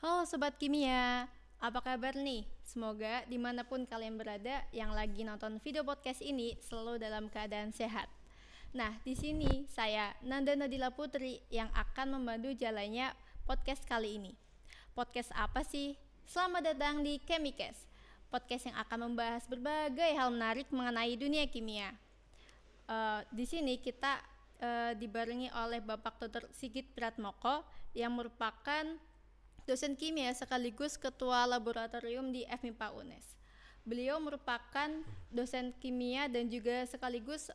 Halo Sobat Kimia, apa kabar nih? Semoga dimanapun kalian berada yang lagi nonton video podcast ini selalu dalam keadaan sehat. Nah, di sini saya Nanda Nadila Putri yang akan membantu jalannya podcast kali ini. Podcast apa sih? Selamat datang di Chemicast, podcast yang akan membahas berbagai hal menarik mengenai dunia kimia. Di sini kita dibarengi oleh Bapak Dr. Sigit Pratmoko yang merupakan dosen kimia sekaligus ketua laboratorium di FMIPA UNES. Beliau merupakan dosen kimia dan juga sekaligus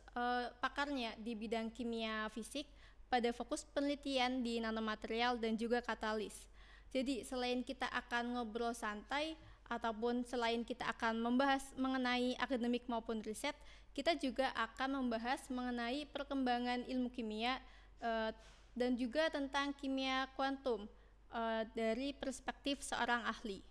pakarnya di bidang kimia fisik pada fokus penelitian di nanomaterial dan juga katalis. Jadi selain kita akan ngobrol santai ataupun selain kita akan membahas mengenai akademik maupun riset, kita juga akan membahas mengenai perkembangan ilmu kimia dan juga tentang kimia kuantum dari perspektif seorang ahli.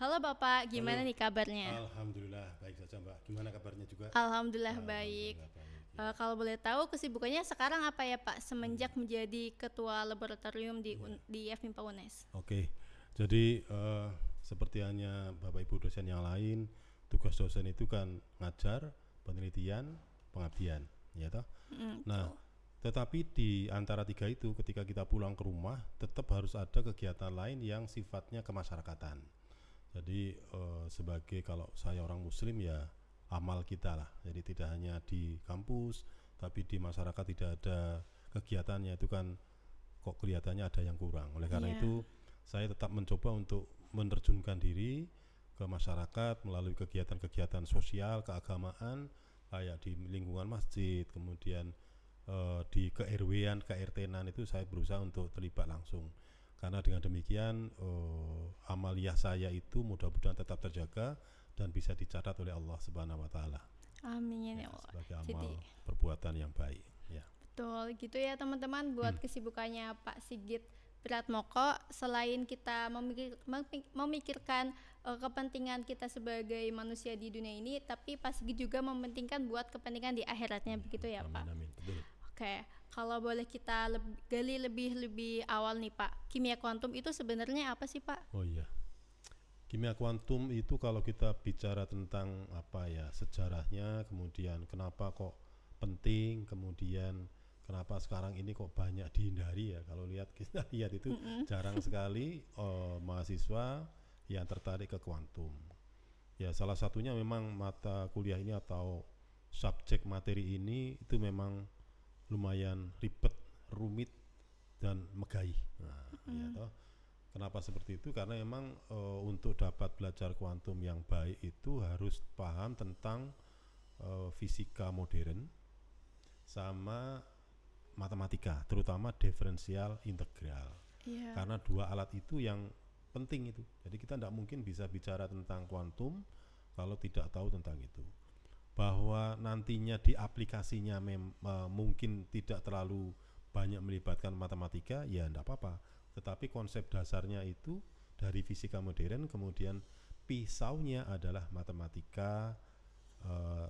Halo Bapak, gimana Halo, nih kabarnya? alhamdulillah baik saja Mbak. Gimana kabarnya juga? Alhamdulillah baik. Alhamdulillah baik. Ya. Kalau boleh tahu kesibukannya sekarang apa ya Pak semenjak Hmm, menjadi ketua laboratorium ya. di FMIPA UNES? Oke. Jadi seperti hanya Bapak Ibu dosen yang lain, tugas dosen itu kan ngajar, penelitian, pengabdian, ya toh. Nah, Betul. tetapi di antara tiga itu ketika kita pulang ke rumah tetap harus ada kegiatan lain yang sifatnya kemasyarakatan. Jadi sebagai kalau saya orang muslim ya amal kita lah. Jadi tidak hanya di kampus tapi di masyarakat tidak ada kegiatannya itu kan kok kelihatannya ada yang kurang. Oleh karena Iya. itu saya tetap mencoba untuk menerjunkan diri ke masyarakat melalui kegiatan-kegiatan sosial keagamaan kayak di lingkungan masjid, kemudian di ke-RW-an, KRT-nan itu saya berusaha untuk terlibat langsung. Karena dengan demikian amaliyah saya itu mudah-mudahan tetap terjaga dan bisa dicatat oleh Allah Subhanahu wa taala. Amin Ya, ya Allah. sebagai Jadi amal perbuatan yang baik, ya. betul gitu ya teman-teman buat Hmm. kesibukannya Pak Sigit Pratmoko, selain kita memikirkan kepentingan kita sebagai manusia di dunia ini, tapi Pak Sigit juga mementingkan buat kepentingan di akhiratnya begitu ya Amin Pak. amin, betul. Oke, kalau boleh kita gali lebih awal nih Pak, kimia kuantum itu sebenarnya apa sih Pak? Oh iya. Kimia kuantum itu kalau kita bicara tentang apa ya sejarahnya, kemudian kenapa kok penting, kemudian kenapa sekarang ini kok banyak dihindari ya. Kalau lihat kita lihat itu Mm-mm. jarang sekali mahasiswa yang tertarik ke kuantum. Ya salah satunya memang mata kuliah ini atau subjek materi ini itu memang lumayan ribet, rumit dan megah. Nah, ya Mm. toh. Kenapa seperti itu? Karena memang untuk dapat belajar kuantum yang baik itu harus paham tentang fisika modern sama matematika, terutama diferensial integral. Iya. Karena dua alat itu yang penting itu. Jadi kita tidak mungkin bisa bicara tentang kuantum kalau tidak tahu tentang itu. Bahwa nantinya di aplikasinya mungkin tidak terlalu banyak melibatkan matematika, ya tidak apa-apa. Tetapi konsep dasarnya itu dari fisika modern, kemudian pisaunya adalah matematika,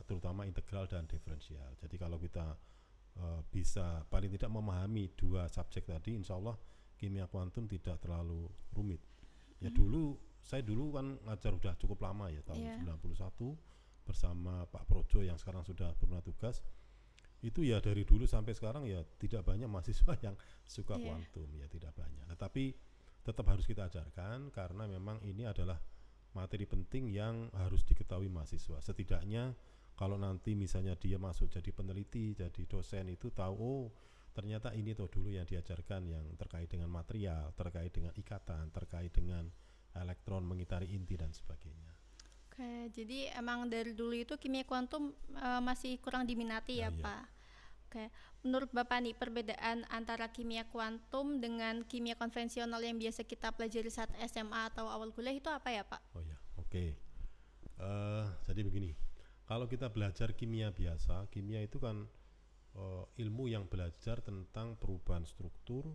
terutama integral dan diferensial. Jadi kalau kita bisa paling tidak memahami dua subjek tadi, insya Allah kimia kuantum tidak terlalu rumit. Ya saya dulu kan ngajar udah cukup lama ya, tahun Iya. 91 bersama Pak Projo yang sekarang sudah purna tugas. Itu ya dari dulu sampai sekarang ya tidak banyak mahasiswa yang suka Iya. kuantum, ya tidak banyak. Tetapi tetap harus kita ajarkan karena memang ini adalah materi penting yang harus diketahui mahasiswa. Setidaknya kalau nanti misalnya dia masuk jadi peneliti, jadi dosen itu tahu oh ternyata ini tuh dulu yang diajarkan yang terkait dengan material, terkait dengan ikatan, terkait dengan elektron mengitari inti dan sebagainya. Oke, jadi emang dari dulu itu kimia kuantum masih kurang diminati Nah, ya iya. Pak. Oke, menurut Bapak nih perbedaan antara kimia kuantum dengan kimia konvensional yang biasa kita pelajari saat SMA atau awal kuliah itu apa ya Pak? Oh ya, oke. Jadi begini, kalau kita belajar kimia biasa, kimia itu kan ilmu yang belajar tentang perubahan struktur,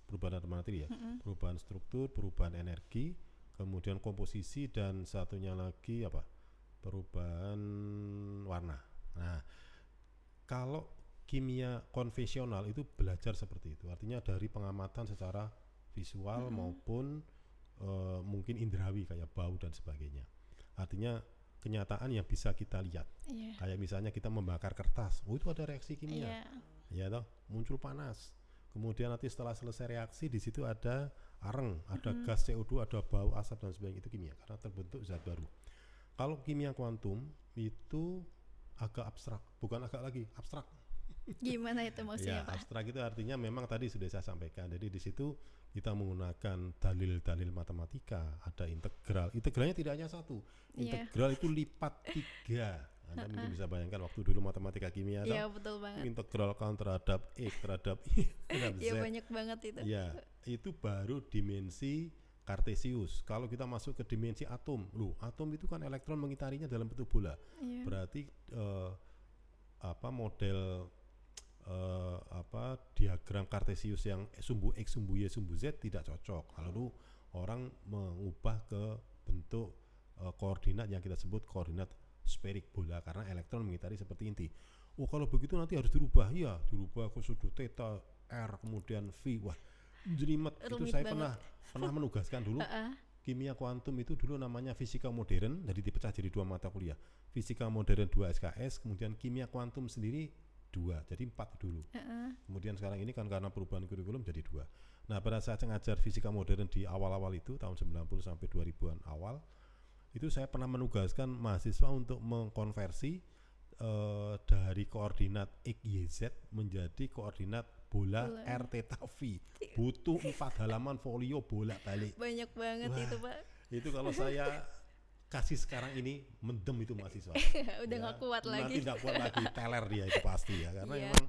perubahan materi ya, Mm-mm. perubahan struktur, perubahan energi, kemudian komposisi dan satunya lagi apa? Perubahan warna. Nah, kalau kimia konvensional itu belajar seperti itu, artinya dari pengamatan secara visual Mm-mm. maupun mungkin indrawi kayak bau dan sebagainya. Artinya kenyataan yang bisa kita lihat. Kayak misalnya kita membakar kertas, itu ada reaksi kimia, ya toh, muncul panas. Kemudian nanti setelah selesai reaksi di situ ada areng, ada gas CO2, ada bau, asap dan sebagainya, itu kimia karena terbentuk zat baru. Kalau kimia kuantum itu agak abstrak, bukan agak lagi abstrak. Gimana itu maksudnya, Pak? Abstrak itu artinya memang tadi sudah saya sampaikan. Jadi di situ kita menggunakan dalil-dalil matematika, ada integral. Integralnya tidak hanya satu. Integral itu lipat 3. Anda mungkin bisa bayangkan waktu dulu matematika kimia. Iya, betul banget. Integral kan terhadap X, terhadap Y, terhadap Z. Iya, banyak banget itu. Ya, itu baru dimensi Kartesius. Kalau kita masuk ke dimensi atom, atom itu kan elektron mengitarinya dalam bentuk bola. Berarti model diagram Kartesius yang sumbu X, sumbu Y, sumbu Z tidak cocok. Lalu orang mengubah ke bentuk koordinat yang kita sebut koordinat sferik bola karena elektron mengitari seperti inti. Kalau begitu nanti harus dirubah. Ya, dirubah ke sudut theta, R, kemudian V. Wah, jelimet. Itu saya pernah menugaskan dulu. Kimia kuantum itu dulu namanya fisika modern, jadi dipecah jadi 2 mata kuliah. Fisika modern 2 SKS, kemudian kimia kuantum sendiri 2, jadi 4 dulu. Kemudian sekarang ini kan karena perubahan kurikulum jadi 2. Nah, pada saat saya ngajar fisika modern di awal-awal itu tahun 90 sampai 2000-an awal, itu saya pernah menugaskan mahasiswa untuk mengkonversi dari koordinat X, Y, Z menjadi koordinat bola R, theta, V. Butuh 4 halaman folio bolak-balik. Banyak banget. Wah, itu, Pak. Itu kalau saya kasih sekarang ini mendem itu mahasiswa. Udah nggak kuat lagi. Nanti nggak kuat lagi, teler dia itu pasti ya. Karena emang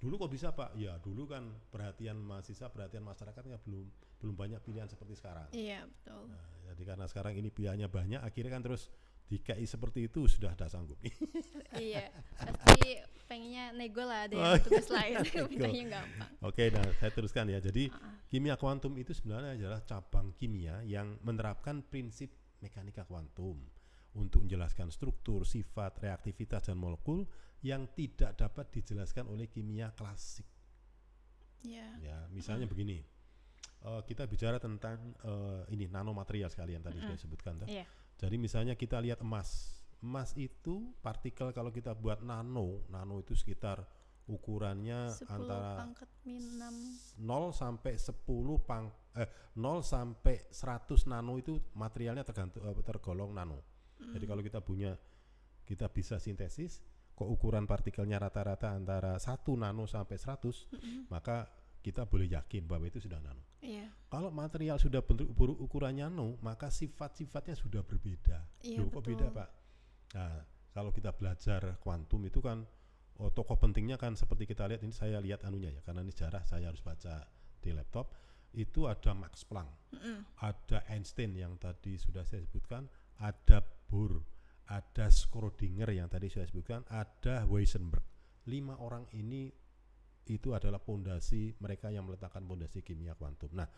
dulu kok bisa, Pak? Ya dulu kan perhatian mahasiswa, perhatian masyarakatnya belum banyak pilihan seperti sekarang. Iya, betul. Nah, jadi karena sekarang ini pilihannya banyak, akhirnya kan terus DKI seperti itu sudah ada sanggup. Iya, pasti pengennya nego lah, ada yang tugas lain, mintanya gampang. Oke, nah saya teruskan ya. Jadi kimia kuantum itu sebenarnya adalah cabang kimia yang menerapkan prinsip mekanika kuantum untuk menjelaskan struktur, sifat, reaktivitas dan molekul yang tidak dapat dijelaskan oleh kimia klasik. Ya, misalnya begini, kita bicara tentang ini nanomaterial sekalian tadi sudah disebutkan. Jadi misalnya kita lihat emas itu partikel kalau kita buat nano itu sekitar ukurannya 10 antara pangkat minus 0 sampai 0 sampai 100 nano itu materialnya tergolong nano. Jadi kalau kita bisa sintesis kok ukuran partikelnya rata-rata antara 1 nano sampai 100, maka kita boleh yakin bahwa itu sudah nano. Kalau material sudah bentuk ukurannya nano, maka sifat-sifatnya sudah berbeda. Kok beda, Pak? Nah, kalau kita belajar kuantum itu kan tokoh pentingnya kan seperti kita lihat ini, saya lihat anunya ya, karena ini sejarah saya harus baca di laptop. Itu ada Max Planck, ada Einstein yang tadi sudah saya sebutkan, ada Bohr, ada Schrödinger yang tadi saya sebutkan, ada Heisenberg. 5 orang ini itu adalah pondasi mereka yang meletakkan pondasi kimia kuantum. Nah,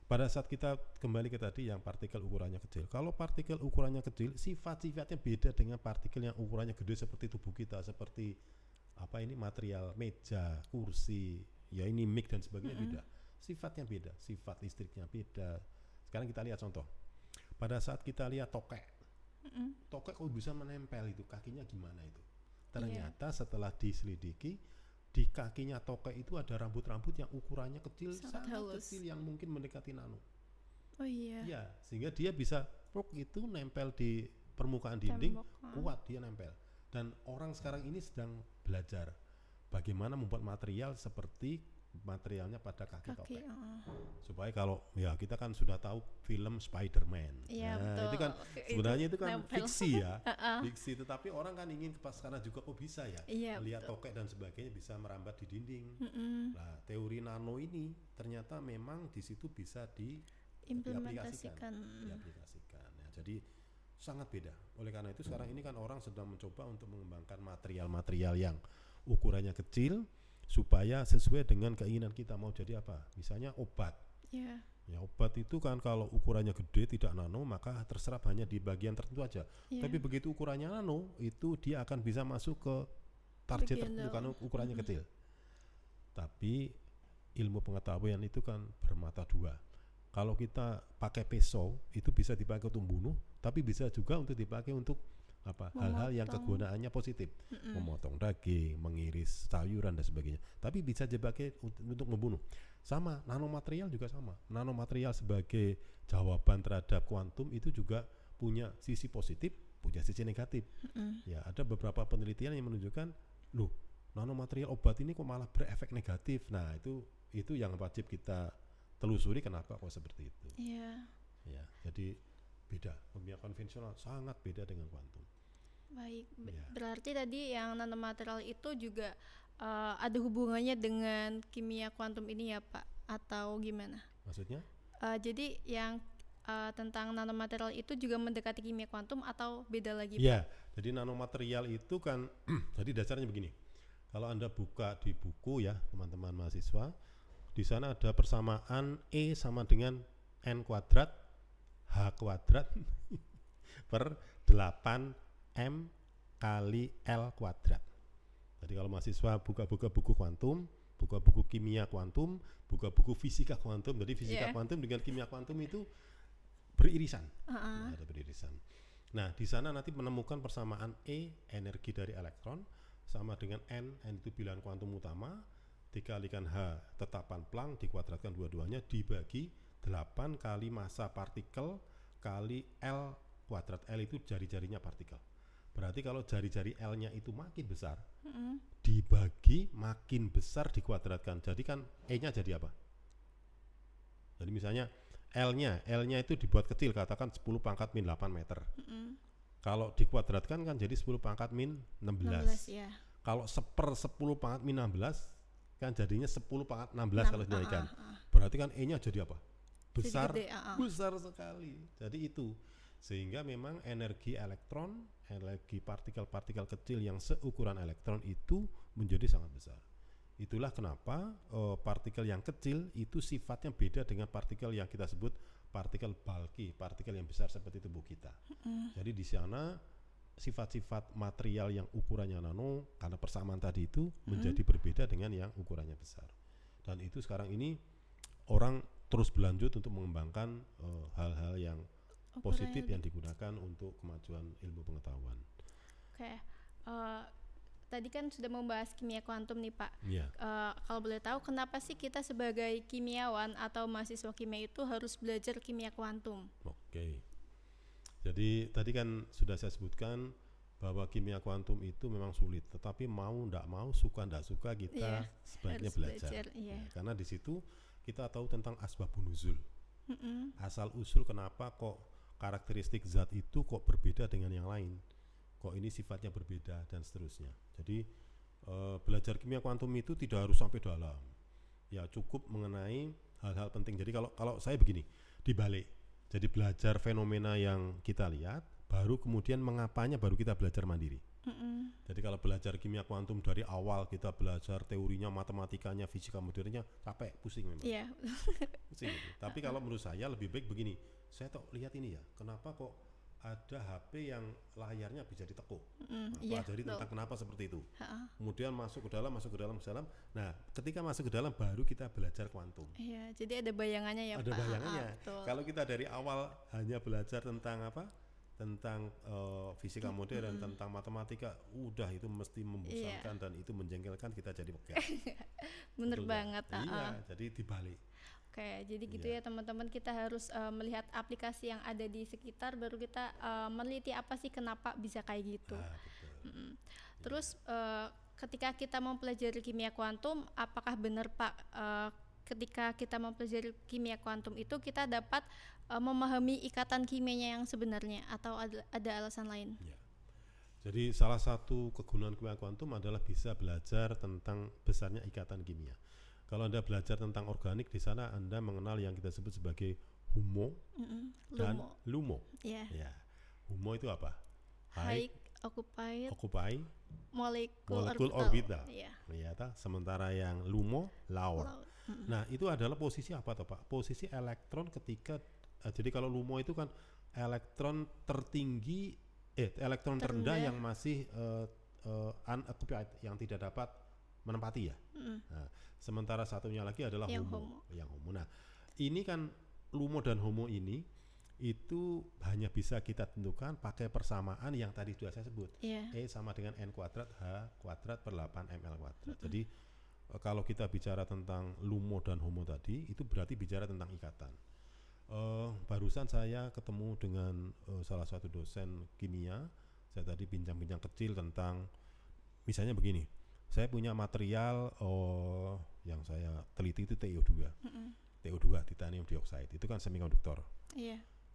pada saat kita kembali ke tadi yang partikel ukurannya kecil. Kalau partikel ukurannya kecil, sifat-sifatnya beda dengan partikel yang ukurannya gede seperti tubuh kita, seperti material meja, kursi, ya ini mic dan sebagainya beda. Sifatnya beda, sifat listriknya beda. Sekarang kita lihat contoh. Pada saat kita lihat tokek. Tokek kok bisa menempel itu, kakinya gimana itu? Ternyata setelah diselidiki, di kakinya tokek itu ada rambut-rambut yang ukurannya kecil, sangat kecil yang mungkin mendekati nano. Ya, sehingga dia bisa itu nempel di permukaan dinding, kuat dia nempel. Dan orang sekarang ini sedang belajar bagaimana membuat material seperti materialnya pada kaki topeng. Supaya kalau ya kita kan sudah tahu film Spider-Man. Itu kan sebenarnya itu kan fiksi ya. Fiksi, tetapi orang kan ingin karena juga kok bisa ya. Melihat tokek dan sebagainya bisa merambat di dinding. Nah, teori nano ini ternyata memang di situ bisa diaplikasikan. Ya, jadi sangat beda. Oleh karena itu sekarang ini kan orang sedang mencoba untuk mengembangkan material-material yang ukurannya kecil supaya sesuai dengan keinginan kita mau jadi apa. Misalnya obat. Ya, obat itu kan kalau ukurannya gede tidak nano, maka terserap hanya di bagian tertentu aja. Tapi begitu ukurannya nano, itu dia akan bisa masuk ke target tertentu karena ukurannya kecil. Tapi ilmu pengetahuan itu kan bermata dua. Kalau kita pakai pisau itu bisa dipakai untuk membunuh, tapi bisa juga untuk dipakai untuk hal-hal yang kegunaannya positif, memotong daging, mengiris sayuran dan sebagainya. Tapi bisa dipakai untuk membunuh. Sama, nanomaterial juga sama. Nanomaterial sebagai jawaban terhadap kuantum itu juga punya sisi positif, punya sisi negatif. Ya, ada beberapa penelitian yang menunjukkan, loh, nanomaterial obat ini kok malah berefek negatif. Nah, itu yang wajib kita telusuri kenapa kok seperti itu. Iya. Ya, jadi beda. Kimia konvensional sangat beda dengan kuantum. Baik. Ya. Berarti tadi yang nanomaterial itu juga ada hubungannya dengan kimia kuantum ini ya Pak? Atau gimana? Maksudnya? Jadi yang tentang nanomaterial itu juga mendekati kimia kuantum atau beda lagi Ya, Pak? jadi nanomaterial itu kan jadi dasarnya begini. Kalau Anda buka di buku ya, teman-teman mahasiswa, di sana ada persamaan E sama dengan N kuadrat H kuadrat per 8M kali L kuadrat. Jadi kalau mahasiswa buka-buka buku kuantum, buka buku kimia kuantum, buka buku fisika kuantum, jadi fisika kuantum dengan kimia kuantum itu beririsan. Nah, ada beririsan. Nah, di sana nanti menemukan persamaan E, energi dari elektron, sama dengan N itu bilangan kuantum utama, dikalikan H, tetapan Planck, dikuadratkan dua-duanya, dibagi 8 kali massa partikel kali L kuadrat. L itu jari-jarinya partikel. Berarti kalau jari-jari L-nya itu makin besar, dibagi makin besar dikuadratkan. Jadi kan E-nya jadi apa? Jadi misalnya L-nya itu dibuat kecil, katakan 10 pangkat min 8 meter. Kalau dikuadratkan kan jadi 10 pangkat min 16. Ya. Kalau 1/10 pangkat min 16 kan jadinya 10 pangkat 16 kalau dinaikkan. Berarti kan E-nya jadi apa? Besar, gede, besar sekali. Jadi itu. Sehingga memang energi elektron, energi partikel-partikel kecil yang seukuran elektron itu menjadi sangat besar. Itulah kenapa partikel yang kecil itu sifatnya beda dengan partikel yang kita sebut partikel bulky, partikel yang besar seperti tubuh kita. Jadi di sana sifat-sifat material yang ukurannya nano karena persamaan tadi itu menjadi berbeda dengan yang ukurannya besar. Dan itu sekarang ini orang terus berlanjut untuk mengembangkan hal-hal yang positif yang digunakan untuk kemajuan ilmu pengetahuan. Oke. Tadi kan sudah membahas kimia kuantum nih Pak. Ya. Kalau boleh tahu kenapa sih kita sebagai kimiawan atau mahasiswa kimia itu harus belajar kimia kuantum? Oke. Jadi tadi kan sudah saya sebutkan bahwa kimia kuantum itu memang sulit, tetapi mau ndak mau, suka ndak suka kita sebaiknya belajar. Ya, karena di situ kita tahu tentang asbabun nuzul. Asal usul kenapa kok karakteristik zat itu kok berbeda dengan yang lain. Kok ini sifatnya berbeda dan seterusnya. Jadi belajar kimia kuantum itu tidak harus sampai dalam. Ya cukup mengenai hal-hal penting. Jadi kalau saya begini, dibalik. Jadi belajar fenomena yang kita lihat, baru kemudian mengapanya baru kita belajar mandiri. Jadi kalau belajar kimia kuantum dari awal kita belajar teorinya, matematikanya, fisika modernnya, capek, pusing memang. Iya. Pusing itu. Tapi kalau menurut saya lebih baik begini. Saya lihat ini ya, kenapa kok ada HP yang layarnya bisa ditekuk. Pelajari tentang kenapa seperti itu. Kemudian masuk ke dalam. Nah, ketika masuk ke dalam baru kita belajar kuantum. Iya, jadi ada bayangannya ya Pak. Ada bayangannya. Kalau kita dari awal hanya belajar tentang apa? Tentang fisika modern, tentang matematika, udah itu mesti membosankan dan itu menjengkelkan, kita jadi pegang. Bener banget. Iya, jadi dibalik. Oke, jadi gitu ya teman-teman, kita harus melihat aplikasi yang ada di sekitar, baru kita meneliti apa sih kenapa bisa kayak gitu. Terus ketika kita mempelajari kimia kuantum, apakah benar Pak ketika kita mempelajari kimia kuantum itu kita dapat memahami ikatan kimianya yang sebenarnya atau ada alasan lain? Ya. Jadi salah satu kegunaan kimia kuantum adalah bisa belajar tentang besarnya ikatan kimia. Kalau Anda belajar tentang organik, di sana Anda mengenal yang kita sebut sebagai HUMO dan LUMO. Yeah. Ya. HUMO itu apa? High Occupy Molecule Orbital. Ya, sementara yang LUMO lower. Nah, itu adalah posisi apa toh Pak? Posisi elektron ketika jadi kalau LUMO itu kan elektron tertinggi elektron terendah yang masih unoccupied, yang tidak dapat menempati ya. Nah, sementara satunya lagi adalah HUMO. Yang HUMO. Nah, ini kan LUMO dan HOMO ini itu hanya bisa kita tentukan pakai persamaan yang tadi sudah saya sebut. E sama dengan N kuadrat H kuadrat per 8 ML kuadrat. Jadi kalau kita bicara tentang LUMO dan HOMO tadi, itu berarti bicara tentang ikatan. Barusan saya ketemu dengan salah satu dosen kimia. Saya tadi bincang-bincang kecil tentang, misalnya begini, saya punya material yang saya teliti itu TiO2. TiO2, titanium dioxide, itu kan semikonduktor.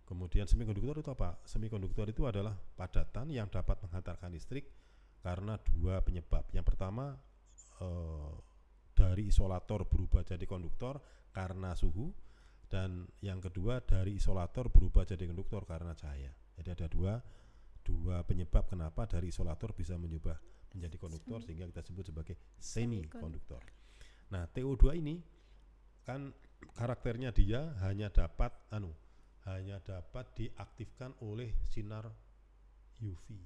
Kemudian semikonduktor itu apa? Semikonduktor itu adalah padatan yang dapat menghantarkan listrik karena dua penyebab. Yang pertama, dari isolator berubah jadi konduktor karena suhu, dan yang kedua dari isolator berubah jadi konduktor karena cahaya. Jadi ada dua penyebab kenapa dari isolator bisa menjadi konduktor, sehingga kita sebut sebagai semikonduktor. Nah, TiO2 ini kan karakternya dia hanya dapat diaktifkan oleh sinar UV,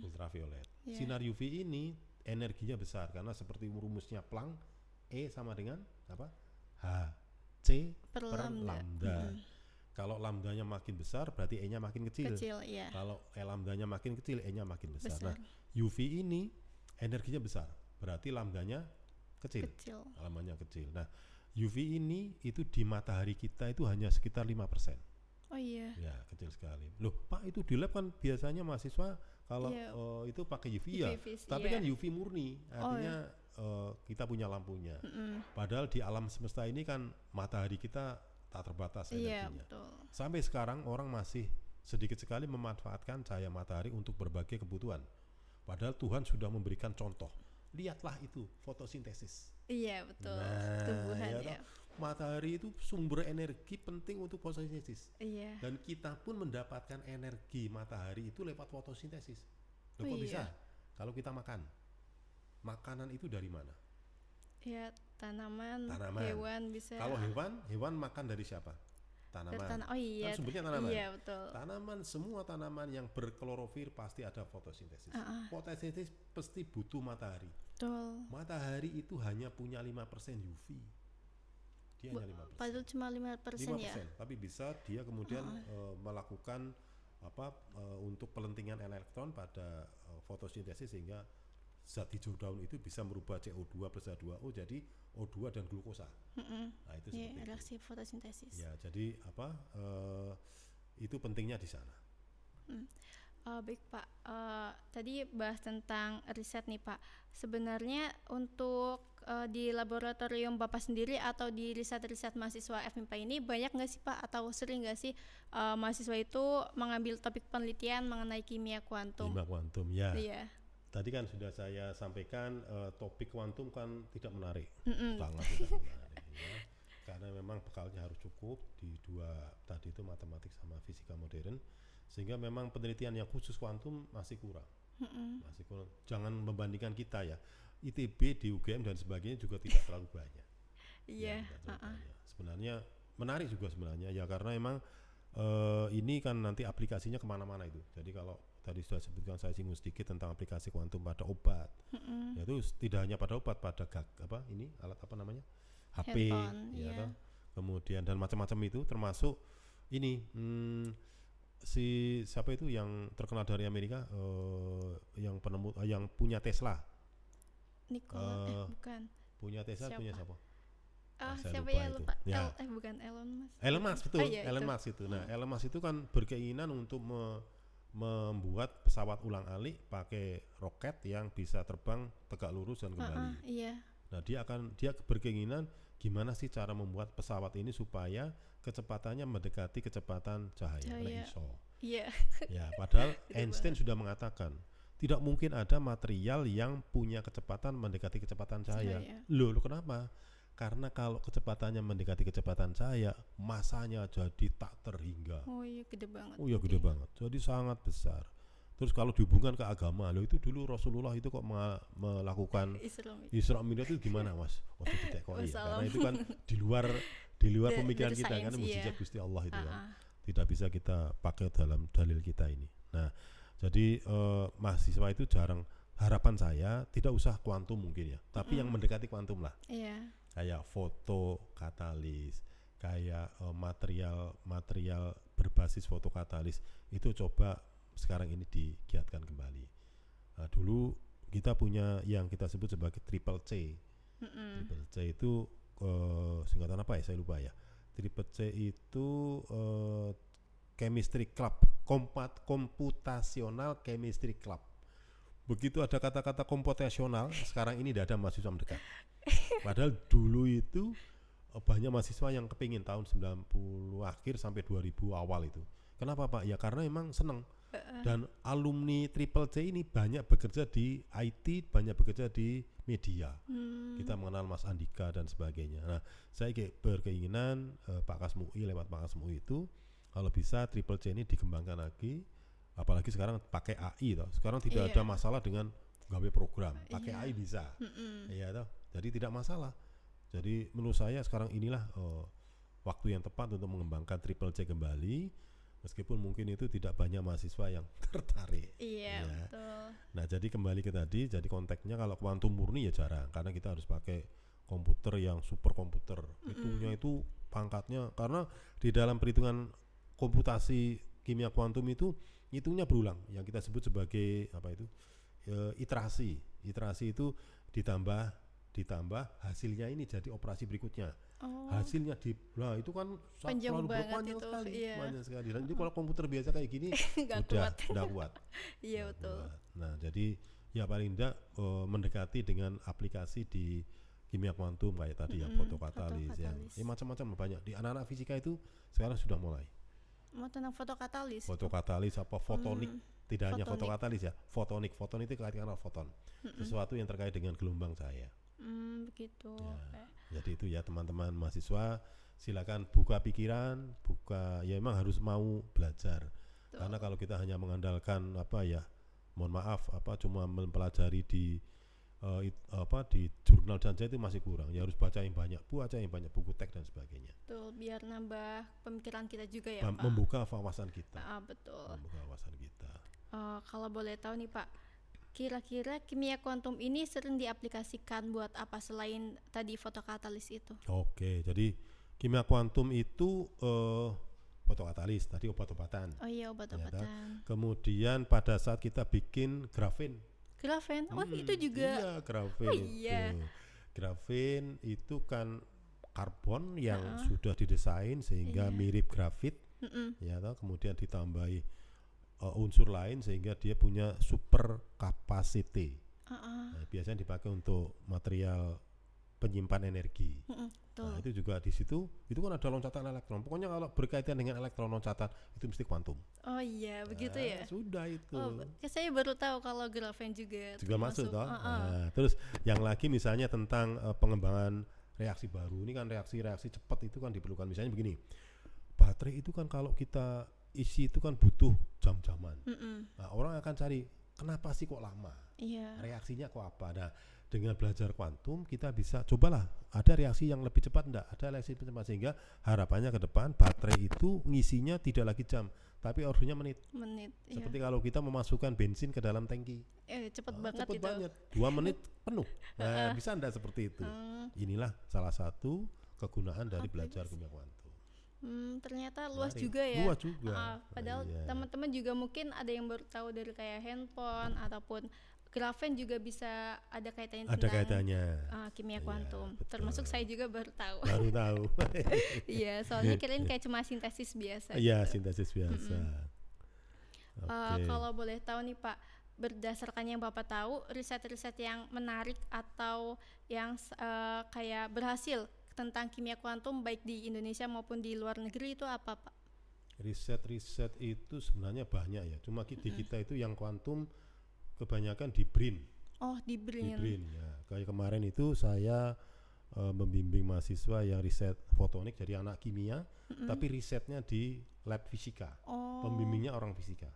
ultraviolet. Sinar UV ini energinya besar karena seperti rumusnya Planck, E sama dengan apa? H per lambda. Kalau lambdanya makin besar berarti E-nya makin kecil. Kalau lambdanya makin kecil, E-nya makin besar. Nah, UV ini energinya besar, berarti lambdanya kecil. Lambdanya kecil. Nah, UV ini itu di matahari kita itu hanya sekitar 5%. Ya, kecil sekali. Loh, Pak, itu di lab kan biasanya mahasiswa kalau itu pakai UV ya. Tapi kan UV murni, artinya kita punya lampunya. Padahal di alam semesta ini kan matahari kita tak terbatas energinya. Sampai sekarang orang masih sedikit sekali memanfaatkan cahaya matahari untuk berbagai kebutuhan. Padahal Tuhan sudah memberikan contoh. Lihatlah itu fotosintesis. Tumbuhan matahari itu sumber energi penting untuk fotosintesis. Dan kita pun mendapatkan energi matahari itu lewat fotosintesis. Loh, kok bisa? Kalau kita makan, makanan itu dari mana? Tanaman. Hewan bisa. Kalau hewan makan dari siapa? Tanaman. Kan sumbernya tanaman. Tanaman, semua tanaman yang berklorofil pasti ada fotosintesis. Fotosintesis pasti butuh matahari. Matahari itu hanya punya 5% UV. Dia hanya 5%. Padahal cuma 5% ya. Tapi bisa dia kemudian melakukan untuk pelentingan elektron pada fotosintesis, sehingga zat hijau daun itu bisa merubah CO2 plus H2O jadi O2 dan glukosa. Nah, itu seperti reaksi fotosintesis. Ya, jadi itu pentingnya di sana. Baik Pak, tadi bahas tentang riset nih Pak. Sebenarnya untuk di laboratorium Bapak sendiri atau di riset-riset mahasiswa FMIPA ini banyak nggak sih Pak, atau sering nggak sih mahasiswa itu mengambil topik penelitian mengenai kimia kuantum? Kimia kuantum, ya. Tadi kan sudah saya sampaikan topik kuantum kan tidak menarik, sangat tidak menarik. Ya. Karena memang bekalnya harus cukup di dua tadi itu, matematik sama fisika modern, sehingga memang penelitian yang khusus kuantum masih kurang. Masih kurang. Jangan membandingkan kita ya, ITB di UGM dan sebagainya juga tidak terlalu banyak. Sebenarnya menarik juga sebenarnya ya, karena memang ini kan nanti aplikasinya kemana-mana itu. Jadi kalau tadi sudah sebutkan, saya singgung sedikit tentang aplikasi kuantum pada obat. Yaitu tidak hanya pada obat, pada alat apa namanya, HP, kemudian dan macam-macam itu, termasuk ini si siapa itu yang terkenal dari Amerika, yang penemu yang punya Tesla. Nikola bukan. Punya Tesla, siapa? Punya siapa? Siapa ya, lupa. Bukan Elon Musk. Elon Musk, betul. Elon Musk itu. Nah, Elon Musk itu kan berkeinginan untuk membuat pesawat ulang-alik pakai roket yang bisa terbang tegak lurus dan kembali. Nah, dia berkeinginan gimana sih cara membuat pesawat ini supaya kecepatannya mendekati kecepatan cahaya. Ya, padahal Einstein sudah mengatakan tidak mungkin ada material yang punya kecepatan mendekati kecepatan cahaya. Loh, kenapa? Karena kalau kecepatannya mendekati kecepatan cahaya, masanya jadi tak terhingga. Gede banget. Gede banget. Jadi sangat besar. Terus kalau dihubungkan ke agama, itu dulu Rasulullah itu kok melakukan Isra Mi'raj itu gimana, Mas? Waktu ditekoi ya. Karena itu kan di luar pemikiran kita, kan mujizat Gusti Allah itu kan. Tidak bisa kita pakai dalam dalil kita ini. Nah, jadi mahasiswa itu jarang, harapan saya tidak usah kuantum mungkin ya, tapi yang mendekati kuantum lah. Kayak foto katalis, kayak material berbasis fotokatalis itu coba sekarang ini digiatkan kembali. Dulu kita punya yang kita sebut sebagai Triple C. Triple C itu singkatan apa ya? Saya lupa ya. Triple C itu Chemistry Club, Computational Chemistry Club. Begitu ada kata-kata komputasional, sekarang ini tidak ada mahasiswa mendekat. Padahal dulu itu banyak mahasiswa yang kepingin tahun 90 akhir sampai 2000 awal itu. Kenapa Pak? Ya karena emang seneng. Dan alumni Triple C ini banyak bekerja di IT, banyak bekerja di media. Kita mengenal Mas Andika dan sebagainya. Nah, saya berkeinginan Pak Kasmui, lewat Pak Kasmui itu kalau bisa Triple C ini dikembangkan lagi, apalagi sekarang pakai AI toh. Sekarang tidak ada masalah dengan gawe program, pakai AI bisa. Iya toh. Jadi tidak masalah. Jadi menurut saya sekarang inilah waktu yang tepat untuk mengembangkan Triple C kembali. Meskipun mungkin itu tidak banyak mahasiswa yang tertarik. Iya, betul. Nah, jadi kembali ke tadi, jadi konteksnya kalau kuantum murni ya jarang, karena kita harus pakai komputer yang super komputer. Hitungnya itu pangkatnya, karena di dalam perhitungan komputasi kimia kuantum itu hitungnya berulang, yang kita sebut sebagai apa itu? Iterasi. Iterasi itu ditambah hasilnya ini jadi operasi berikutnya. Hasilnya nah itu kan panjang sekali. Dan itu kalau komputer biasa kayak gini udah kuat. Iya betul. Nah jadi ya paling tidak mendekati dengan aplikasi di kimia kuantum kayak tadi yang fotokatalis yang macam-macam banyak. Di anak-anak fisika itu sekarang sudah mulai. Tentang fotokatalis. Fotokatalis apa fotonik, tidak hanya fotonik. Fotokatalis ya, fotonik. Foton itu kaitan dengan foton. Sesuatu yang terkait dengan gelombang cahaya. Begitu. Ya, jadi itu ya teman-teman mahasiswa silakan buka pikiran, ya memang harus mau belajar. Tuh. Karena kalau kita hanya mengandalkan mohon maaf cuma mempelajari di jurnal saja itu masih kurang. Ya harus baca yang banyak buku teks dan sebagainya. Betul, biar nambah pemikiran kita juga ya Pak. Membuka wawasan kita. Betul. Membuka wawasan kita. Kalau boleh tahu nih Pak, kira-kira kimia kuantum ini sering diaplikasikan buat apa selain tadi fotokatalis itu? Oke, jadi kimia kuantum itu fotokatalis, tadi obat-obatan. Oh iya, obat-obatan. Ya, kemudian pada saat kita bikin grafen. Grafen? Itu juga. Iya, grafen. Oh iya. Grafen itu kan karbon yang sudah didesain sehingga mirip grafit. Ya, kemudian ditambahi unsur lain sehingga dia punya super capacity. Nah, biasanya dipakai untuk material penyimpan energi. Nah, itu juga di situ itu kan ada loncatan elektron. Pokoknya kalau berkaitan dengan elektron loncatan itu mesti kuantum. Oh iya, begitu ya. Sudah itu. Saya baru tahu kalau grafen juga masuk toh. Nah, terus yang lagi misalnya tentang pengembangan reaksi baru. Ini kan reaksi cepat itu kan diperlukan. Misalnya begini. Baterai itu kan kalau kita isi itu kan butuh jam-jaman. Nah, orang akan cari kenapa sih kok lama? Reaksinya kok apa? Nah, dengan belajar kuantum kita bisa cobalah ada reaksi yang lebih cepat enggak? Ada reaksi lebih cepat sehingga harapannya ke depan baterai itu ngisinya tidak lagi jam, tapi ordernya menit. Seperti kalau kita memasukkan bensin ke dalam tangki. Cepat banget itu. Banget. 2 menit penuh. Nah, bisa enggak seperti itu? Inilah salah satu kegunaan dari belajar kimia kuantum. Ternyata luas juga ya. Luas juga. Padahal teman-teman juga mungkin ada yang baru tahu dari kayak handphone ataupun grafen juga bisa ada kaitannya kimia kuantum. Termasuk saya juga baru tahu. Iya, soalnya kirain kayak cuma sintesis biasa. Iya, sintesis biasa. Kalau boleh tahu nih Pak, berdasarkan yang Bapak tahu, riset-riset yang menarik atau yang kayak berhasil tentang kimia kuantum baik di Indonesia maupun di luar negeri itu apa Pak? Riset-riset itu sebenarnya banyak ya. Cuma di kita itu yang kuantum kebanyakan di BRIN. Oh, di BRIN. Di BRIN ya. Kayak kemarin itu saya membimbing mahasiswa yang riset fotonik jadi anak kimia, tapi risetnya di lab fisika. Pembimbingnya orang fisika.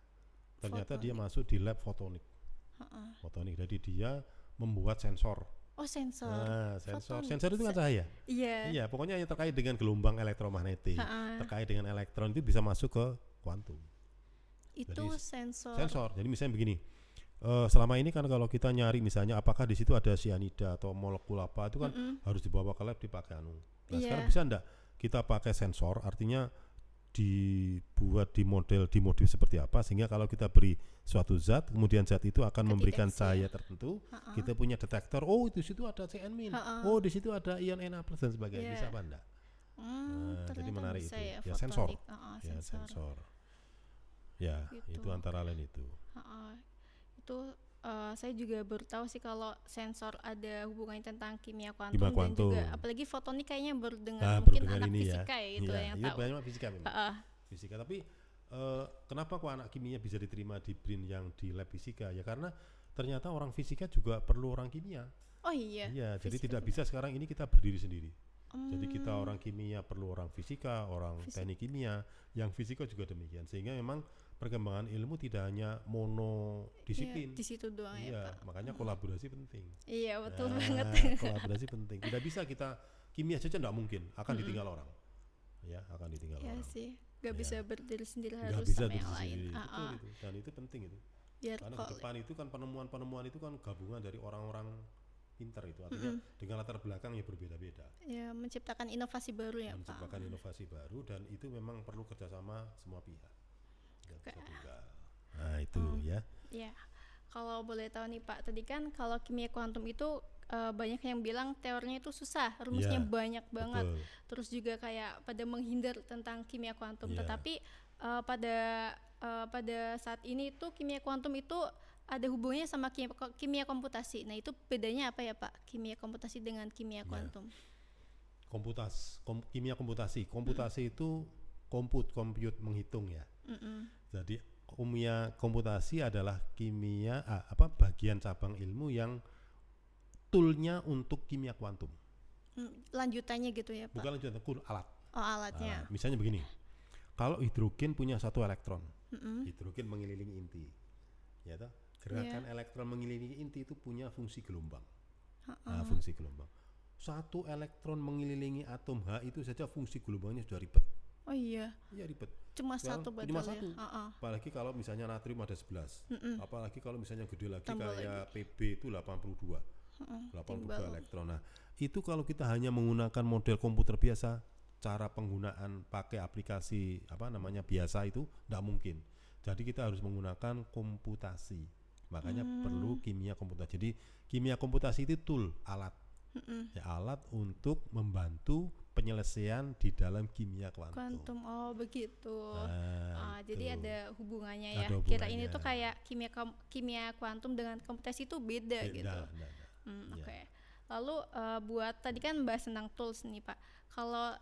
Ternyata dia masuk di lab fotonik. Fotonik. Jadi dia membuat sensor. Sensor. Nah, sensor itu kan cahaya. Iya, pokoknya yang terkait dengan gelombang elektromagnetik, terkait dengan elektron itu bisa masuk ke kuantum. Itu jadi, sensor. Jadi misalnya begini, selama ini kan kalau kita nyari misalnya apakah di situ ada sianida atau molekul apa itu kan harus dibawa ke lab dipakai Nah, sekarang bisa enggak kita pakai sensor, artinya dibuat dimodif seperti apa sehingga kalau kita beri suatu zat, kemudian zat itu akan memberikan cahaya tertentu, kita punya detektor, oh di situ ada CN-, oh di situ ada ion Na+ dan sebagainya. Bisa apa enggak? Jadi menarik itu. Ya sensor. Ya sensor. Ya, gitu. itu antara lain itu. Itu saya juga baru tahu sih kalau sensor ada hubungannya tentang kimia kuantum, Kimia dan kuantum. juga apalagi fotonik kayaknya baru dengar, Baru mungkin dengar anak ini fisika ya itu yang iya, tahu. banyak fisika memang. Fisika, tapi kenapa kok anak kimia bisa diterima di BRIN yang di lab fisika? Ya karena ternyata orang fisika juga perlu orang kimia. Oh iya. Iya, jadi tidak bisa sekarang ini kita berdiri sendiri. Jadi kita orang kimia perlu orang fisika, orang teknik kimia, yang fisika juga demikian. Sehingga memang perkembangan ilmu tidak hanya monodisiplin. Di situ doang ya, Pak. Makanya kolaborasi penting. Iya, betul banget. Kolaborasi penting. Tidak bisa kita kimia saja tidak mungkin, akan ditinggal orang. Ya, akan ditinggal orang. Iya sih. Gak bisa berdiri sendiri, Nggak harus bisa sama yang berdiri lain. sendiri. Betul itu. Dan itu penting itu. Biar Karena di depan itu kan penemuan-penemuan itu kan gabungan dari orang-orang pintar itu, artinya dengan latar belakang yang berbeda-beda. Ya, menciptakan inovasi baru ya, Pak. Menciptakan inovasi baru, dan itu memang perlu kerjasama semua pihak. Nah itu ya. Ya, kalau boleh tahu nih Pak, tadi kan kalau kimia kuantum itu banyak yang bilang teorinya itu susah, rumusnya banyak banget. Betul. Terus juga kayak pada menghindar tentang kimia kuantum. Tetapi pada saat ini tuh kimia kuantum itu ada hubungannya sama kimia komputasi. Nah itu bedanya apa ya Pak? Kimia komputasi dengan kimia kuantum. Kimia komputasi itu compute menghitung ya. Jadi kimia komputasi adalah bagian cabang ilmu yang toolnya untuk kimia kuantum. Lanjutannya gitu ya Pak? Bukan lanjutan, alat. Oh, alatnya. Misalnya begini, kalau hidrogen punya satu elektron, hidrogen mengelilingi inti, ya toh? Gerakan elektron mengelilingi inti itu punya fungsi gelombang. Fungsi gelombang. Satu elektron mengelilingi atom H itu saja fungsi gelombangnya sudah ribet. Oh iya. Iya ribet. Cuma satu berarti ya. Apalagi kalau misalnya natrium ada 11. Apalagi kalau misalnya gede lagi Tambah kayak PB itu 82. 82 elektron. Nah, itu kalau kita hanya menggunakan model komputer biasa, cara penggunaan pakai aplikasi biasa itu tidak mungkin. Jadi kita harus menggunakan komputasi. Makanya perlu kimia komputasi. Jadi kimia komputasi itu tool, alat. Ya, alat untuk membantu penyelesaian di dalam kimia kuantum. Oh begitu. Jadi ada hubungannya ya. Kira ini tuh kayak kimia kuantum dengan komputasi itu beda gitu. Oke. Lalu buat tadi kan bahas tentang tools nih Pak. Kalau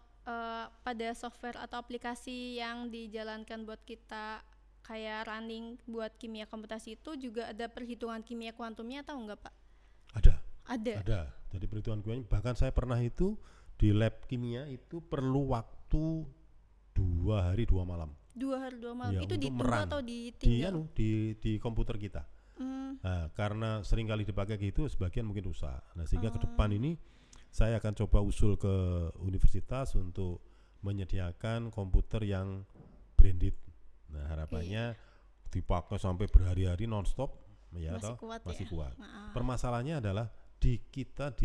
pada software atau aplikasi yang dijalankan buat kita kayak running buat kimia komputasi itu juga ada perhitungan kimia kuantumnya atau enggak Pak? Ada. Jadi perhitungan kimia, bahkan saya pernah itu di lab kimia itu perlu waktu 2 hari 2 malam. 2 hari 2 malam. Ya, itu ditunggu atau ditinggal? Di komputer kita. Nah, karena sering kali dipakai gitu, sebagian mungkin rusak. Nah, sehingga ke depan ini saya akan coba usul ke universitas untuk menyediakan komputer yang branded. Nah, harapannya dipakai sampai berhari-hari nonstop, masih kuat. Permasalahannya adalah di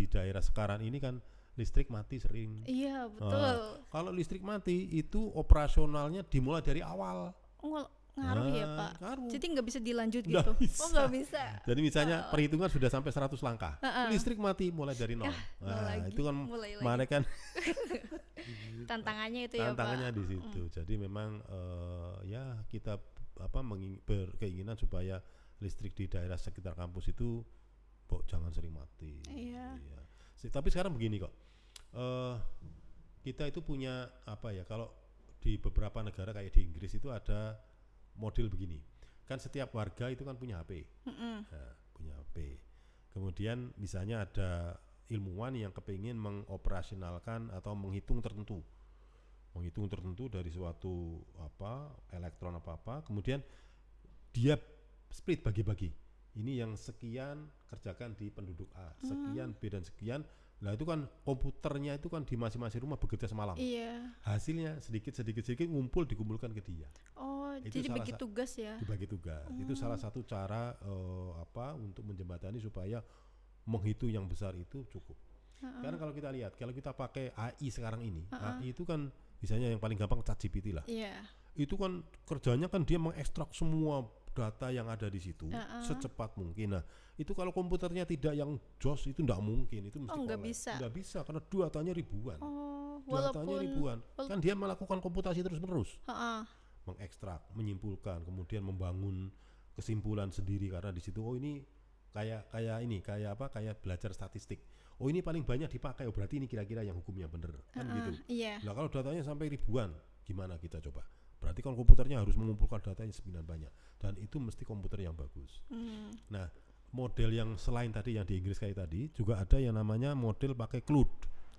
daerah sekarang ini kan listrik mati sering. Iya, betul. Kalau listrik mati itu operasionalnya dimulai dari awal. Ngaruh ya Pak. Ngaruh. Jadi nggak bisa dilanjut Nggak gitu. bisa. Nggak bisa. Jadi misalnya perhitungan sudah sampai 100 langkah, listrik mati mulai dari nol. Itu kan mana kan tantangannya itu ya Pak. Tantangannya di situ. Jadi memang ya kita berkeinginan supaya listrik di daerah sekitar kampus itu jangan sering mati. Iya. Tapi sekarang begini kok, kita itu punya kalau di beberapa negara kayak di Inggris itu ada model begini, kan setiap warga itu kan punya HP, punya HP. Kemudian misalnya ada ilmuwan yang kepingin mengoperasionalkan atau menghitung tertentu dari suatu elektron kemudian dia split bagi-bagi. Ini yang sekian kerjakan di penduduk A, sekian B dan sekian. Nah itu kan komputernya itu kan di masing-masing rumah bekerja semalam. Iya. Hasilnya sedikit dikumpulkan ke dia. Oh, itu jadi bagi tugas ya? Dibagi tugas. Itu salah satu cara untuk menjembatani supaya menghitung yang besar itu cukup. Karena kalau kita lihat, kalau kita pakai AI sekarang ini, Uh-uh. AI itu kan misalnya yang paling gampang ChatGPT lah. Iya. Itu kan kerjanya kan dia mengekstrak semua data yang ada di situ secepat mungkin. Nah, itu kalau komputernya tidak yang jos itu nggak mungkin, itu mesti nggak collapse. bisa. Nggak bisa karena datanya ribuan. Datanya Walaupun ribuan. Kan dia melakukan komputasi terus-menerus. uh-uh. Mengekstrak, menyimpulkan, kemudian membangun kesimpulan sendiri karena di situ ini kayak belajar statistik. Oh ini paling banyak dipakai, oh berarti ini kira-kira yang hukumnya bener kan gitu. Iya. Nah kalau datanya sampai ribuan, gimana kita coba? Berarti kan komputernya harus mengumpulkan datanya sekian banyak dan itu mesti komputer yang bagus. Nah model yang selain tadi yang di Inggris kayak tadi juga ada yang namanya model pakai cloud.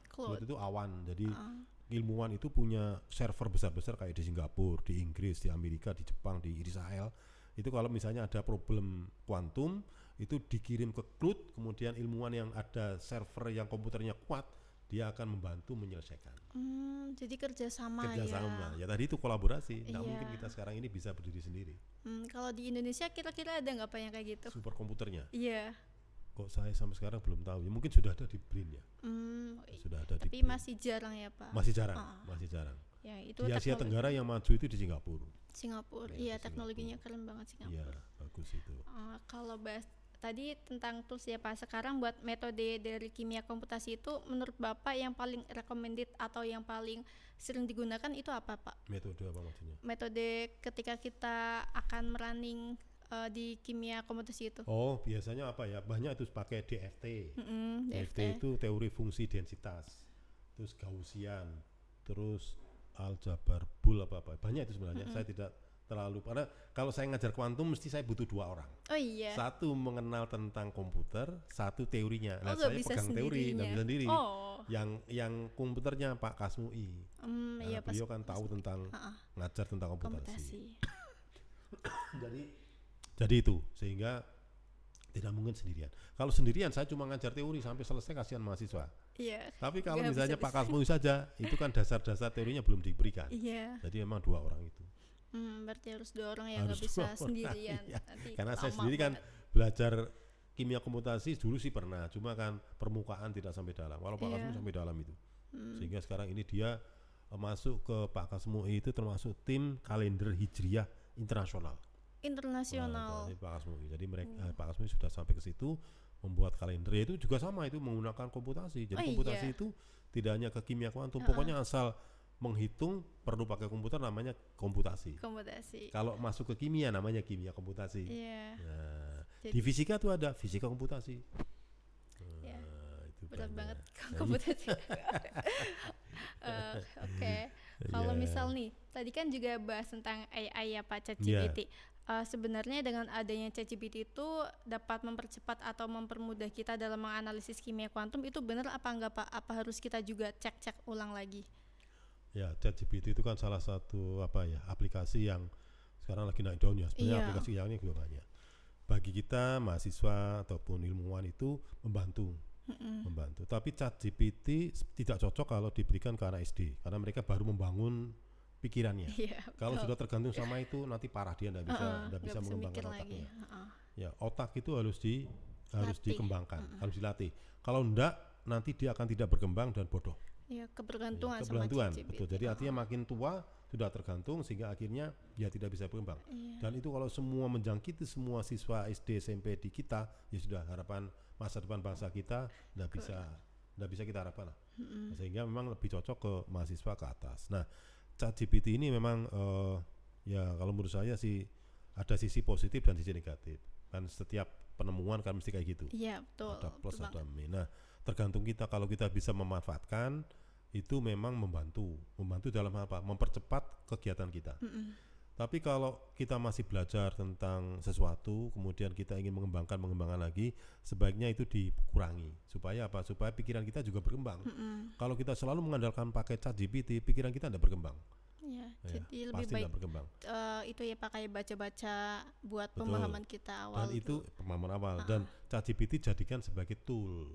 Cloud itu awan, jadi ilmuwan itu punya server besar-besar kayak di Singapura, di Inggris, di Amerika, di Jepang, di Israel. Itu kalau misalnya ada problem kuantum itu dikirim ke cloud, kemudian ilmuwan yang ada server yang komputernya kuat dia akan membantu menyelesaikan. Jadi kerjasama ya tadi itu kolaborasi. Nggak mungkin kita sekarang ini bisa berdiri sendiri. Kalau di Indonesia kira-kira ada nggak Pak yang kayak gitu? Superkomputernya? Iya. Kok saya sampai sekarang belum tahu. Ya, mungkin sudah ada di BRIN ya. Sudah ada tapi di BRIN. masih jarang ya Pak. Masih jarang. Ya, itu di Asia Tenggara yang maju itu di Singapura. Iya teknologinya keren banget Singapura. Iya bagus itu. Kalau bahas tadi tentang tools ya Pak, sekarang buat metode dari kimia komputasi itu menurut Bapak yang paling recommended atau yang paling sering digunakan itu apa Pak? Metode apa maksudnya? Metode ketika kita akan merunning di kimia komputasi itu. Oh biasanya apa ya, banyak itu pakai DFT. DFT itu teori fungsi densitas, terus Gaussian, terus aljabar Boole apa banyak itu sebenarnya. Saya tidak terlalu, karena kalau saya ngajar kuantum mesti saya butuh 2 orang. Oh iya. Satu mengenal tentang komputer, satu teorinya. Nah saya bisa pegang teori, nggak bisa sendiri. Yang komputernya Pak Kasmui. Iya, beliau kan tahu tentang ngajar tentang komputasi. Jadi itu sehingga tidak mungkin sendirian. Kalau sendirian saya cuma ngajar teori sampai selesai, kasihan mahasiswa. Iya. Tapi kalau misalnya Pak Kasmui saja, itu kan dasar-dasar teorinya belum diberikan. Iya. Jadi memang 2 orang itu. Berarti harus 2 orang yang nggak bisa sendirian. Iya. Karena saya sendiri kan belajar kimia komputasi dulu sih pernah, cuma kan permukaan tidak sampai dalam. Kalau Pak Kasmui sampai dalam itu. Sehingga sekarang ini dia masuk ke Pak Kasmui itu termasuk tim kalender hijriah internasional. Pak Kasmui. Jadi Pak Kasmui sudah sampai ke situ membuat kalender. Itu juga sama, itu menggunakan komputasi. Jadi komputasi itu tidak hanya ke kimia kuantum, pokoknya asal menghitung perlu pakai komputer namanya komputasi. Kalau masuk ke kimia namanya kimia komputasi. Nah, di fisika tuh ada fisika komputasi. Itu berat banget komputasi. Oke. Kalau misal nih, tadi kan juga bahas tentang AI ya Pak, ChatGPT. Sebenarnya dengan adanya ChatGPT itu dapat mempercepat atau mempermudah kita dalam menganalisis kimia kuantum, itu benar apa enggak Pak? Apa harus kita juga cek ulang lagi? Ya, ChatGPT itu kan salah satu aplikasi yang sekarang lagi naik daun ya. Sebenarnya aplikasi yang ini juga banyak. Bagi kita mahasiswa ataupun ilmuwan itu membantu. Tapi ChatGPT tidak cocok kalau diberikan ke anak SD karena mereka baru membangun pikirannya. Kalau sudah tergantung sama itu nanti parah, dia enggak bisa mengembangkan otaknya. Ya, otak itu harus dikembangkan, harus dilatih. Kalau enggak nanti dia akan tidak berkembang dan bodoh. Ya, kebergantungan sama ChatGPT. Betul. Jadi artinya makin tua sudah tergantung sehingga akhirnya dia tidak bisa berkembang. Dan itu kalau semua menjangkiti semua siswa SD SMP di kita, ya sudah harapan masa depan bangsa kita enggak bisa kita harapkan lah. Sehingga memang lebih cocok ke mahasiswa ke atas. Nah, ChatGPT ini memang ya kalau menurut saya sih ada sisi positif dan sisi negatif. Kan setiap penemuan kan mesti kayak gitu. Iya, betul. Ada plus ada minus. Nah, tergantung kita, kalau kita bisa memanfaatkan itu memang membantu dalam apa? Mempercepat kegiatan kita. Tapi kalau kita masih belajar tentang sesuatu, kemudian kita ingin mengembangkan lagi, sebaiknya itu dikurangi. Supaya apa? Supaya pikiran kita juga berkembang. Kalau kita selalu mengandalkan pakai ChatGPT, pikiran kita tidak berkembang. Jadi lebih baik itu ya pakai baca-baca buat pemahaman kita awal. Dan itu pemahaman awal. Dan ChatGPT jadikan sebagai tool.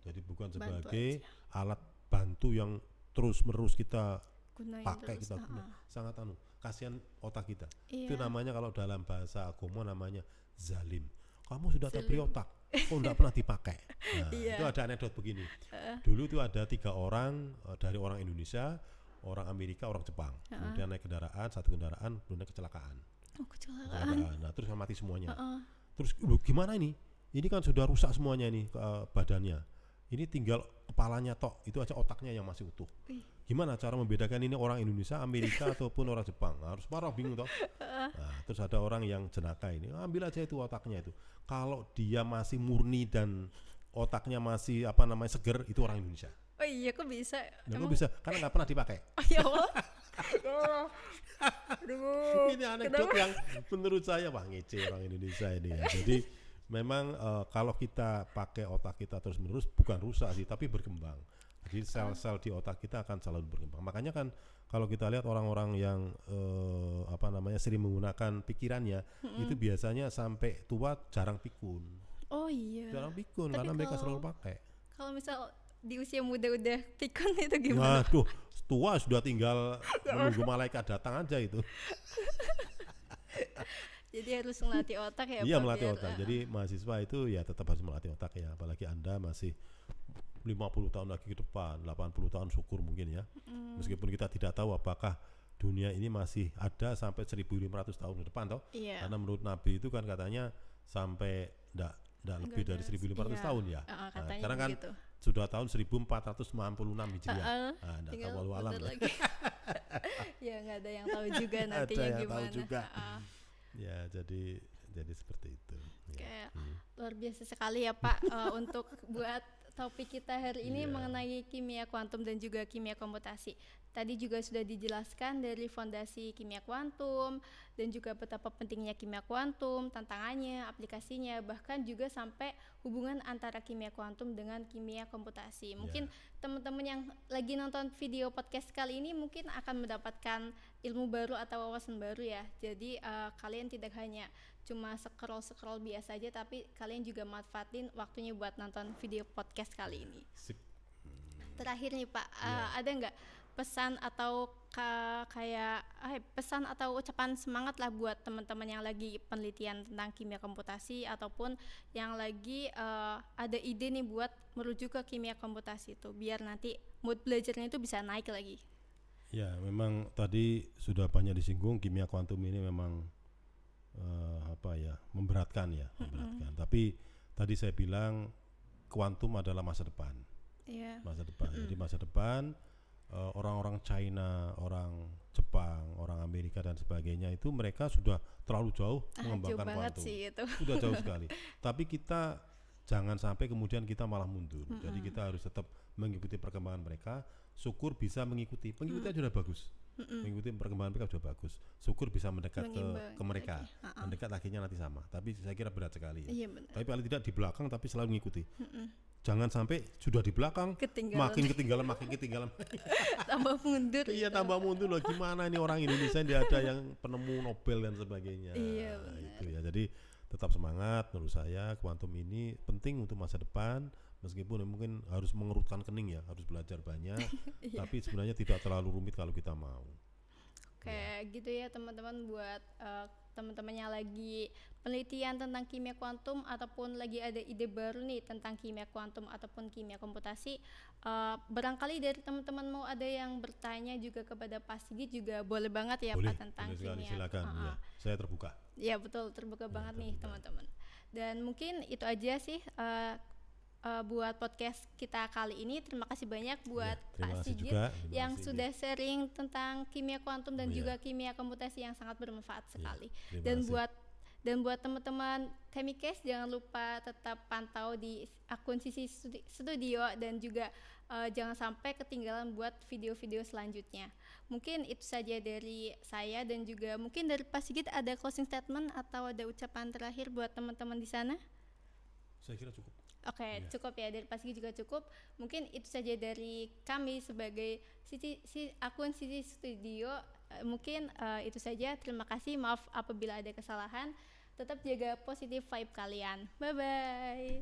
Jadi bukan sebagai alat bantu yang terus-menerus kita pakai, kita guna. Sangat kasihan otak kita. Itu namanya kalau dalam bahasa agama namanya zalim. Kamu sudah diberi otak, kok nggak pernah dipakai. Nah, Iya. itu ada anekdot begini. Dulu itu ada 3 orang dari orang Indonesia, orang Amerika, orang Jepang. Kemudian naik kendaraan, satu kendaraan, kemudian kecelakaan. Oh, kecelakaan. Nah, terus mati semuanya. Heeh. Terus gimana ini? Ini kan sudah rusak semuanya ini badannya. Ini tinggal kepalanya tok, itu aja otaknya yang masih utuh. Wih. Gimana cara membedakan ini orang Indonesia, Amerika ataupun orang Jepang? Harus marah bingung toh. Nah, terus ada orang yang jenaka ini, ambil aja itu otaknya itu. Kalau dia masih murni dan otaknya masih seger, itu orang Indonesia. Oh iya, kok bisa? Nah, kok bisa? Karena nggak pernah dipakai. Oh ya Allah. Aduh. Ini anekdot yang menurut saya wah ngece orang Indonesia ini ya. Jadi memang kalau kita pakai otak kita terus menerus bukan rusak sih, tapi berkembang. Jadi sel-sel di otak kita akan selalu berkembang. Makanya kan kalau kita lihat orang-orang yang sering menggunakan pikirannya, itu biasanya sampai tua jarang pikun. Oh iya. Jarang pikun Tapi karena mereka kalau- selalu pakai. Kalau misal di usia muda udah pikun itu gimana? Waduh, tua sudah tinggal menunggu malaikat datang aja itu. Jadi harus melatih otak ya. Iya, Pak, melatih biar, otak. Jadi mahasiswa itu ya tetap harus melatih otak ya. Apalagi Anda masih 50 tahun lagi ke depan, 80 tahun syukur mungkin ya. Meskipun kita tidak tahu apakah dunia ini masih ada sampai 1500 tahun ke depan toh. Iya. Karena menurut Nabi itu kan katanya sampai enggak lebih dari 1500 iya. tahun ya. Katanya Nah, sekarang kan begitu. sudah tahun 1496 Hijriah. Nah, enggak Tinggal tahu walau alam. mundur lagi. Ya nggak ada yang tahu juga Ada nantinya yang gimana. tahu juga. Heeh. Ya, jadi seperti itu. Ya. Kayak luar biasa sekali ya Pak untuk buat topik kita hari ini Iya. mengenai kimia kuantum dan juga kimia komputasi. Tadi juga sudah dijelaskan dari fondasi kimia kuantum dan juga betapa pentingnya kimia kuantum, tantangannya, aplikasinya, bahkan juga sampai hubungan antara kimia kuantum dengan kimia komputasi. Mungkin teman-teman yang lagi nonton video podcast kali ini mungkin akan mendapatkan ilmu baru atau wawasan baru ya. Jadi kalian tidak hanya cuma scroll biasa aja, tapi kalian juga manfaatin waktunya buat nonton video podcast kali ini. Sip. Terakhir nih Pak, ada nggak pesan atau pesan atau ucapan semangat lah buat teman-teman yang lagi penelitian tentang kimia komputasi ataupun yang lagi ada ide nih buat merujuk ke kimia komputasi itu biar nanti mood belajarnya itu bisa naik lagi. Ya, memang tadi sudah banyak disinggung kimia kuantum ini memang memberatkan ya, memberatkan. Tapi tadi saya bilang kuantum adalah masa depan. Iya. Masa depan. Jadi masa depan orang-orang China, orang Jepang, orang Amerika dan sebagainya itu mereka sudah terlalu jauh mengembangkan Jauh banget kuantum. sih itu. Sudah jauh sekali. Tapi kita jangan sampai kemudian kita malah mundur. Jadi kita harus tetap mengikuti perkembangan mereka. Syukur bisa mengikuti aja sudah bagus. Mengikuti perkembangan mereka sudah bagus. Syukur bisa mendekat ke mereka. lagi. Mendekat akhirnya nanti sama. Tapi saya kira berat sekali ya. Iya benar. Tapi paling tidak di belakang tapi selalu mengikuti. Jangan sampai sudah di belakang Ketinggalan. makin ketinggalan. Tambah mundur. Iya, tambah mundur loh. Gimana ini orang Indonesia dia ada yang penemu Nobel dan sebagainya. Iya, Nah, benar. itu ya. Jadi tetap semangat menurut saya. Kuantum ini penting untuk masa depan. Meskipun mungkin harus mengerutkan kening ya, harus belajar banyak. Tapi sebenarnya tidak terlalu rumit kalau kita mau. Kayak gitu ya teman-teman buat teman-teman yang lagi penelitian tentang kimia kuantum ataupun lagi ada ide baru nih tentang kimia kuantum ataupun kimia komputasi, barangkali dari teman-teman mau ada yang bertanya juga kepada Pak Sigit juga boleh banget ya Boleh, Pak tentang boleh sekali, kimia. silakan. Ya, saya terbuka. Ya betul, terbuka banget nih teman-teman. Dan mungkin itu aja sih buat podcast kita kali ini. Terima kasih banyak buat terima Pak kasih Sigit juga. Terima yang kasih, sudah sharing tentang kimia kuantum dan Iya. juga kimia komputasi yang sangat bermanfaat sekali. terima Dan kasih. buat teman-teman Chemicast jangan lupa tetap pantau di akun Sisi Studio dan juga jangan sampai ketinggalan buat video-video selanjutnya. Mungkin itu saja dari saya dan juga mungkin dari Pak Sigit ada closing statement atau ada ucapan terakhir buat teman-teman di sana? Saya kira cukup. Oke, cukup ya, dari Pak Sigit juga cukup. Mungkin itu saja dari kami sebagai akun Sisi Studio. Mungkin itu saja. Terima kasih. Maaf apabila ada kesalahan. Tetap jaga positive vibe kalian. Bye bye.